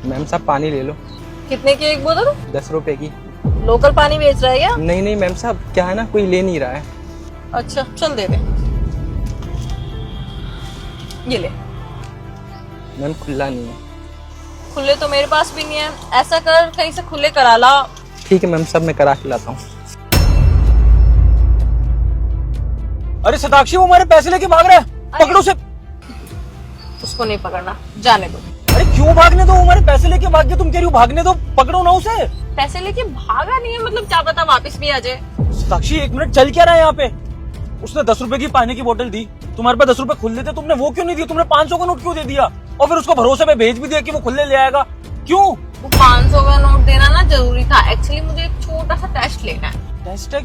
Ma'am साहब पानी ले लो। कितने की एक बोतल? 10 रुपए की। लोकल पानी बेच रहा है क्या? नहीं नहीं मैम साहब, क्या है ना, कोई ले नहीं रहा है। अच्छा चल दे दे, ये ले। मैम खुला नहीं है। खुले तो मेरे पास भी नहीं है, ऐसा कर कहीं से खुले करा ला। ठीक है मैम साहब, मैं करा के लाता हूँ। अरे सताक्षी, वो हमारे पैसे लेके भाग रहा है, पकड़ो उसे। उसको नहीं पकड़ना, जाने दो। अरे क्यों भागने दो, वो हमारे पैसे लेके भाग गया, तुम कह रही हो भागने दो, पकड़ो ना उसे। पैसे लेके भागा नहीं है मतलब क्या पता वापस भी आ जाए। सताक्षी एक मिनट, चल क्या रहा है यहाँ पे? उसने 10 रुपए की पानी की बोतल दी, तुम्हारे पास 10 रुपए खुले थे, तुमने वो क्यों नहीं दिया? तुमने 500 का नोट क्यों दे दिया? और फिर उसको भरोसे पे भेज भी दिया कि वो खुले ले आएगा, क्यों? वो 500 का नोट देना ना जरूरी था। एक्चुअली मुझे एक छोटा सा टेस्ट लेना है। टेस्ट है?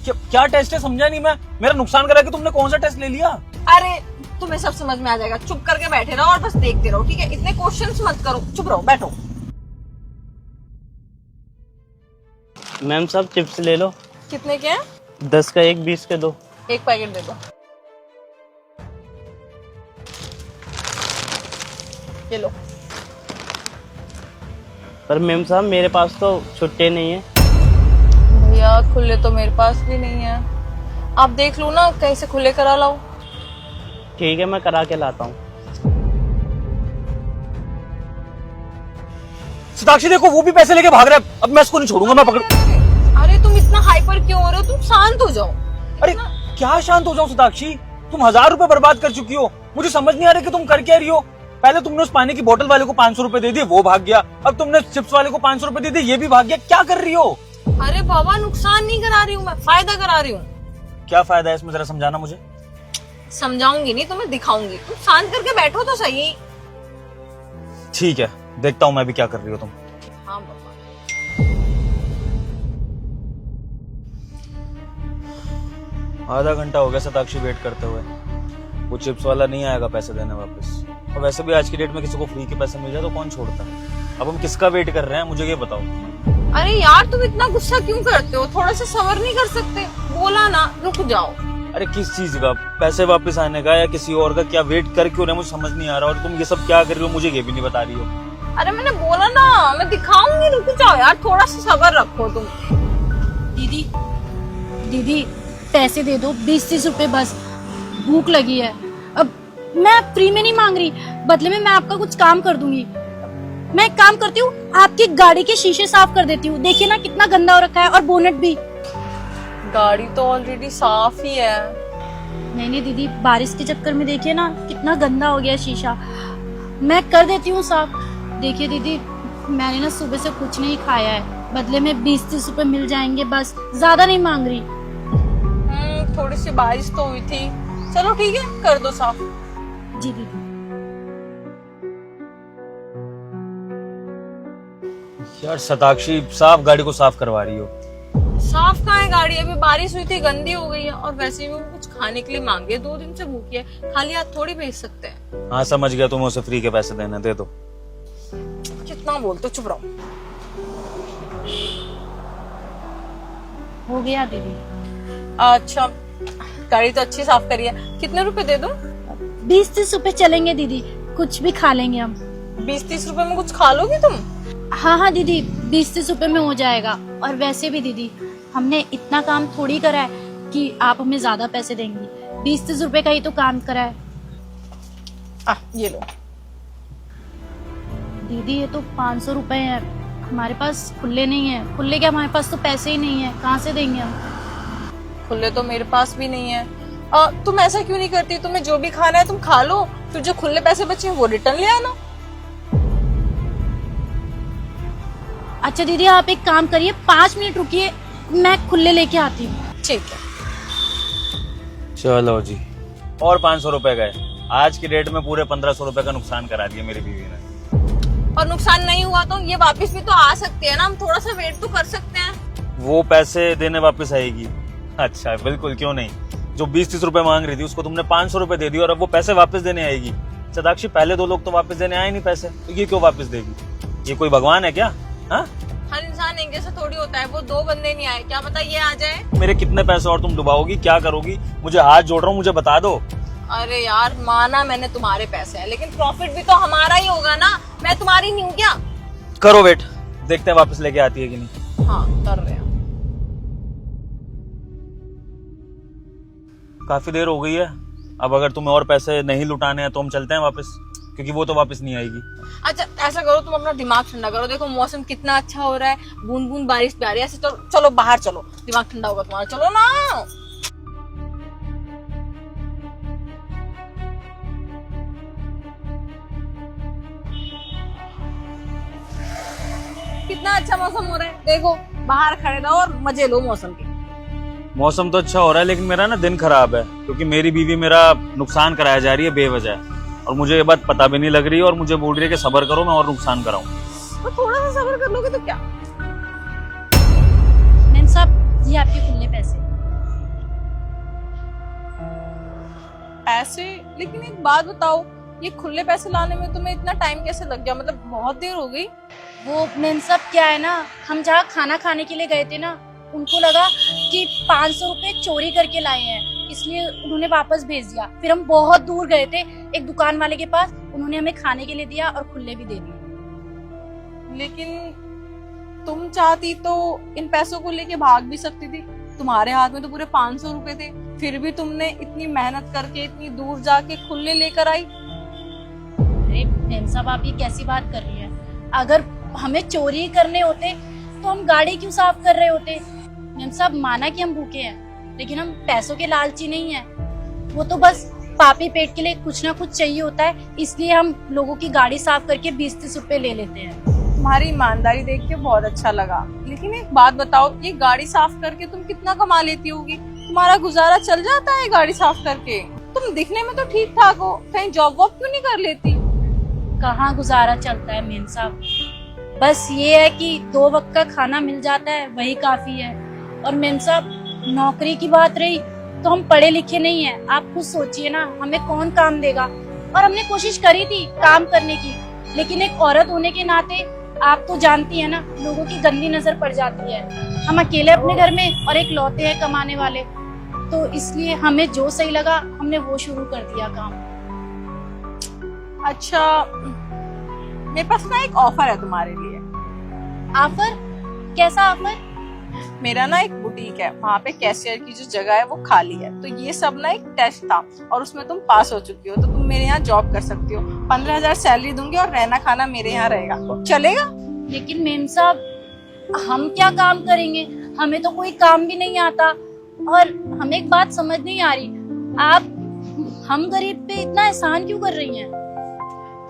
क्या टेस्ट है, समझा नहीं मैं। मेरा नुकसान करा के तुमने कौन सा टेस्ट ले लिया? अरे तुम्हें सब समझ में आ जाएगा, चुप करके बैठे रहो और बस देखते रहो, ठीक है? इतने क्वेश्चंस मत करो, चुप रहो, बैठो। मैम साहब चिप्स ले लो। कितने के हैं? 10 का एक, 20 के दो। एक पैकेट दे दो। ये लो। पर मैम साहब मेरे पास तो छुट्टे नहीं है। भैया खुले तो मेरे पास भी नहीं है, आप देख लो ना, कहीं से खुले करा लाओ। ठीक है, मैं करा के लाता हूँ। सताक्षी देखो, वो भी पैसे लेके भाग रहा है, अब मैं इसको नहीं छोड़ूंगा, मैं पकड़। अरे तुम इतना हाइपर क्यों हो रहे हो? तुम शांत हो जाओ। अरे क्या शांत हो जाओ सताक्षी, तुम 1000 रुपए बर्बाद कर चुकी हो, मुझे समझ नहीं आ रहा कि तुम कर क्या रही हो। पहले तुमने उस पानी की बोतल वाले को 500 रुपए दे दिए, वो भाग गया। अब तुमने चिप्स वाले को 500 रुपए दे दिए, ये भी भाग गया। क्या कर रही हो? अरे बाबा नुकसान नहीं करा रही हूँ मैं, फायदा करा रही हूँ। क्या फायदा है इसमें, जरा समझाना मुझे। समझाऊंगी नहीं, तुम्हें दिखाऊंगी। तुम शांत करके बैठो तो सही। ठीक है, देखता हूँ मैं भी क्या कर रही हो तुम। हाँ बाबा। आधा घंटा हो गया सताक्षी वेट करते हुए, वो चिप्स वाला नहीं आएगा पैसे देने वापस। और वैसे भी आज की डेट में किसी को फ्री के पैसे मिल जाए तो कौन छोड़ता है। अब हम किसका वेट कर रहे हैं, मुझे ये बताओ। अरे यार तुम इतना गुस्सा क्यों करते हो? थोड़ा सा सब्र नहीं कर सकते? बोला ना, रुक जाओ। अरे किस चीज का, पैसे वापस आने का या किसी और का? क्या वेट कर क्यों रहे, मुझे समझ नहीं आ रहा। और तुम ये सब क्या कर रही हो, मुझे ये भी नहीं बता रही हो। अरे मैंने बोला ना, मैं दिखाऊंगी, रुक जाओ यार, थोड़ा सा सब्र रखो तुम। दीदी दीदी पैसे दे दो, 20-30 रुपए बस, भूख लगी है। अब मैं फ्री में नहीं मांग रही, बदले में मैं आपका कुछ काम कर दूंगी। मैं एक काम करती हूँ, आपकी गाड़ी के शीशे साफ कर देती हूँ। देखिए ना कितना गंदा हो रखा है, और बोनेट भी। गाड़ी तो ऑलरेडी साफ ही है। नहीं दीदी, बारिश के चक्कर में देखिए ना कितना गंदा हो गया शीशा। मैं कर देती हूँ साफ। देखिए दीदी, मैंने ना सुबह से कुछ नहीं खाया है, बदले में 20-30 रुपए मिल जाएंगे बस, ज्यादा नहीं मांग रही। थोड़ी सी बारिश तो हुई थी, चलो ठीक है, कर दो साफ। जी दीदी। यार सताक्षी, साफ गाड़ी को साफ करवा रही हो। साफ कहाँ है गाड़ी? अभी बारिश हुई थी, गंदी हो गई है। और वैसे भी वो कुछ खाने के लिए मांगे, 2 दिन से भूखी है, खाली हाथ थोड़ी भेज सकते हैं। हाँ समझ गया, तुम्हें उसे फ्री के पैसे देने, दे दो। कितना बोलते हो, चुप रहो। हो गया दीदी। अच्छा, गाड़ी तो अच्छी साफ करी है। कितने रुपए दे दो? 20-30 रुपए चलेंगे दीदी, कुछ भी खा लेंगे हम। 20-30 रुपए में कुछ खा लोगी तुम? हाँ दीदी, 20-30 रुपए में हो जाएगा। और वैसे भी दीदी, हमने इतना काम थोड़ी करा है कि आप हमें ज्यादा पैसे देंगी। 20-30 रुपए का ही तो काम करा है। ये लो। दीदी ये तो 500 रुपए है, हमारे पास खुले नहीं है। खुले क्या, हमारे पास तो पैसे ही नहीं है, कहाँ से देंगे हम? खुले तो मेरे पास भी नहीं है। तुम ऐसा क्यों नहीं करती? तुम्हें जो भी खाना है तुम खा लो, फिर जो खुले पैसे बचे वो रिटर्न ले आना। अच्छा दीदी, आप एक काम करिए, 5 मिनट रुकिए, मैं खुले लेके आती हूँ। ठीक है। चलो जी, और 500 रुपए गए। आज की डेट में पूरे 1500 रुपए का नुकसान करा दिया मेरी बीवी ने। और नुकसान नहीं हुआ तो ये वापस भी तो आ सकते हैं ना, हम थोड़ा सा वेट तो कर सकते हैं। वो पैसे देने वापस आएगी? अच्छा बिल्कुल, क्यों नहीं। जो 20-30 रुपए मांग रही थी उसको तुमने 500 रुपए दे दिए, और अब वो पैसे वापस देने आएगी। सताक्षी, पहले 2 लोग तो वापस देने आए नहीं पैसे, तो ये क्यों वापस देगी? ये कोई भगवान है क्या? हाँ, हर इंसान एक जैसा थोड़ी होता है। वो 2 बंदे नहीं आए, क्या पता ये आ जाए। मेरे कितने पैसे और तुम डुबाओगी, क्या करोगी? मुझे हाथ जोड़ रहा हूँ, मुझे बता दो। अरे यार, माना मैंने तुम्हारे पैसे हैं, लेकिन प्रॉफिट भी तो हमारा ही होगा ना। मैं तुम्हारी नहीं हूँ क्या? करो वेट, देखते हैं वापस लेके आती है कि नहीं। हाँ कर रहे हैं। काफी देर हो गई है, अब अगर तुम्हें और पैसे नहीं लुटाने हैं तो हम चलते हैं वापस, क्योंकि वो तो वापस नहीं आएगी। अच्छा ऐसा करो, तुम अपना दिमाग ठंडा करो। देखो मौसम कितना अच्छा हो रहा है, बूंद बूंद बारिश भी आ रही है। ऐसे चलो, चलो बाहर चलो, दिमाग ठंडा होगा तुम्हारा। चलो ना। कितना अच्छा मौसम हो रहा है, देखो बाहर खड़े रहो और मजे लो मौसम के। मौसम तो अच्छा हो रहा है, लेकिन मेरा ना दिन खराब है, क्योंकि मेरी बीवी मेरा नुकसान कराया जा रही है बेवजह, और मुझे ये बात पता भी नहीं लग रही है, और मुझे बोल रही है कि सब्र करो, मैं और नुकसान कराऊं। तो थोड़ा सा सब्र कर लोगे तो क्या। मैम साहब ये आपके खुले पैसे। पैसे? लेकिन एक बात बताओ, ये खुले पैसे लाने में तुम्हें इतना टाइम कैसे लग गया? मतलब बहुत देर हो गई। वो मैम साहब क्या है ना, हम जहाँ खाना खाने के लिए गए थे ना, उनको लगा कि 500 रुपए चोरी करके लाए हैं, इसलिए उन्होंने वापस भेज दिया। फिर हम बहुत दूर गए थे एक दुकान वाले के पास, उन्होंने हमें खाने के लिए दिया और खुले भी दे दिए। लेकिन तुम चाहती तो इन पैसों को लेके भाग भी सकती थी, तुम्हारे हाथ में तो पूरे 500 रुपए थे, फिर भी तुमने इतनी मेहनत करके इतनी दूर जाके खुले लेकर आई। अरे मैम साहब आप ये कैसी बात कर रही हैं? अगर हमें चोरी करने होते तो हम गाड़ी क्यों साफ कर रहे होते? मैम साहब माना कि हम भूखे हैं, लेकिन हम पैसों के लालची नहीं हैं। वो तो बस पापी पेट के लिए कुछ ना कुछ चाहिए होता है, इसलिए हम लोगों की गाड़ी साफ करके 20-30 रुपए ले लेते हैं। तुम्हारी ईमानदारी देख के बहुत अच्छा लगा। लेकिन एक बात बताओ, ये गाड़ी साफ करके तुम कितना कमा लेती होगी? तुम्हारा गुजारा चल जाता है गाड़ी साफ करके? तुम दिखने में तो ठीक ठाक हो, कहीं जॉब वॉब क्यों नहीं कर लेती? कहाँ गुजारा चलता है मैम साहब, बस ये है कि 2 वक्त का खाना मिल जाता है, वही काफी है। और मैम साहब नौकरी की बात रही तो हम पढ़े लिखे नहीं हैं, आप खुद सोचिए ना, हमें कौन काम देगा। और हमने कोशिश करी थी काम करने की, लेकिन एक औरत होने के नाते आप तो जानती है ना, लोगों की गंदी नजर पड़ जाती है। हम अकेले अपने घर में और एक लौते हैं कमाने वाले, तो इसलिए हमें जो सही लगा हमने वो शुरू कर दिया काम। अच्छा मेरे पास ना एक ऑफर है तुम्हारे लिए। ऑफर? कैसा ऑफर? मेरा ना एक बुटीक है, वहाँ पे कैशियर की जो जगह है वो खाली है, तो ये सब ना एक टेस्ट था और उसमें तुम पास हो चुकी हो, तो तुम मेरे यहाँ जॉब कर सकती हो। 15,000 सैलरी दूंगी और रहना खाना मेरे यहाँ रहेगा, चलेगा? लेकिन मैम साहब हम क्या काम करेंगे, हमें तो कोई काम भी नहीं आता। और हमें एक बात समझ नहीं आ रही, आप हम गरीब पे इतना एहसान क्यों कर रही हैं?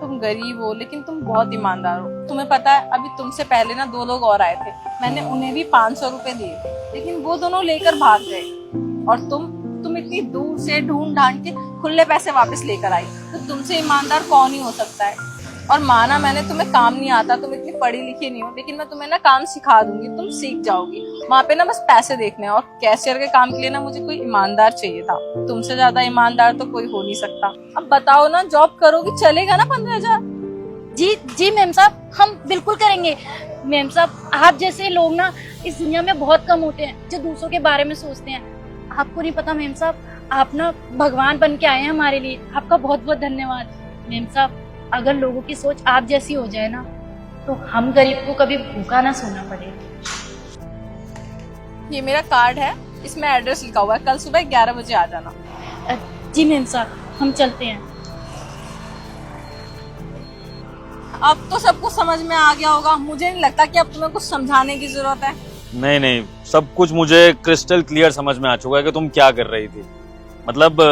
तुम गरीब हो लेकिन तुम बहुत ईमानदार हो। तुम्हें पता है अभी तुमसे पहले ना 2 लोग और आए थे, मैंने उन्हें भी 500 रुपए दिए थे, लेकिन वो दोनों लेकर भाग गए। और तुम इतनी दूर से ढूंढ ढांड के खुले पैसे वापस लेकर आई, तो तुमसे ईमानदार कौन ही हो सकता है? और माना मैंने तुम्हें काम नहीं आता, तुम इतनी पढ़ी लिखी नहीं हो, लेकिन मैं तुम्हें ना काम सिखा दूंगी, तुम सीख जाओगी। वहाँ पे ना बस पैसे देखने हैं, और कैशियर के काम के लिए ना मुझे कोई ईमानदार चाहिए था। तुमसे ज्यादा ईमानदार तो कोई हो नहीं सकता। अब बताओ ना, जॉब करोगी, चलेगा ना 15,000? जी जी मैम साहब हम बिल्कुल करेंगे। मैम साहब आप जैसे लोग ना इस दुनिया में बहुत कम होते हैं जो दूसरों के बारे में सोचते हैं। आपको नहीं पता मैम साहब, आप ना भगवान बन के आए हैं हमारे लिए, आपका बहुत बहुत धन्यवाद। मैम साहब अगर लोगों की सोच आप जैसी हो जाए ना, तो हम गरीब को कभी भूखा ना सोना पड़े। ये मेरा कार्ड है, इसमें एड्रेस लिखा हुआ है, कल सुबह 11 बजे आ जाना। जी मैम साहब हम चलते हैं। अब तो सब कुछ समझ में आ गया होगा, मुझे नहीं लगता कि अब तुम्हें कुछ समझाने की जरूरत है। नहीं नहीं, सब कुछ मुझे क्रिस्टल क्लियर समझ में आ चुका है कि तुम क्या कर रही थी। मतलब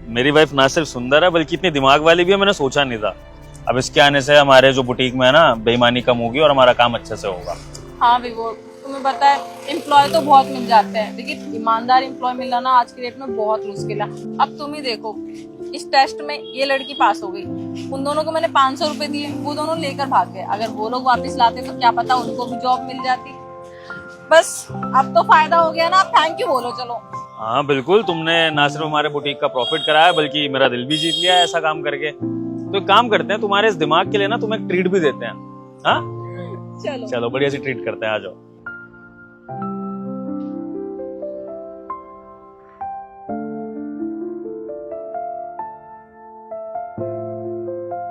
मेरी वाइफ ना सिर्फ सुंदर है बल्कि इतनी दिमाग वाली भी है, मैंने सोचा नहीं था। अब इसके आने से हमारे जो बुटीक में है ना, बेईमानी कम होगी और हमारा काम अच्छे से होगा। हाँ विवो, तुम्हें पता है एम्प्लॉय तो बहुत मिल जाते हैं, लेकिन ईमानदार एम्प्लॉय मिलना ना आज के डेट में बहुत मुश्किल है। अब तुम ही देखो, इस टेस्ट में ये लड़की पास हो गई, उन दोनों को मैंने 500 रुपए दिए, वो दोनों लेकर भाग गए। अगर वो लोग वापस लाते तो क्या पता उनको भी जॉब मिल जाती। बस अब तो फायदा हो गया ना, अब थैंक यू बोलो। चलो हाँ बिल्कुल, तुमने ना सिर्फ हमारे बुटीक का प्रॉफिट कराया बल्कि मेरा दिल भी जीत लिया है ऐसा काम करके। तो एक काम करते हैं, तुम्हारे इस दिमाग के लिए ना तुम्हें एक ट्रीट भी देते हैं। हाँ चलो चलो, बढ़िया सी ट्रीट करते हैं, आ जाओ।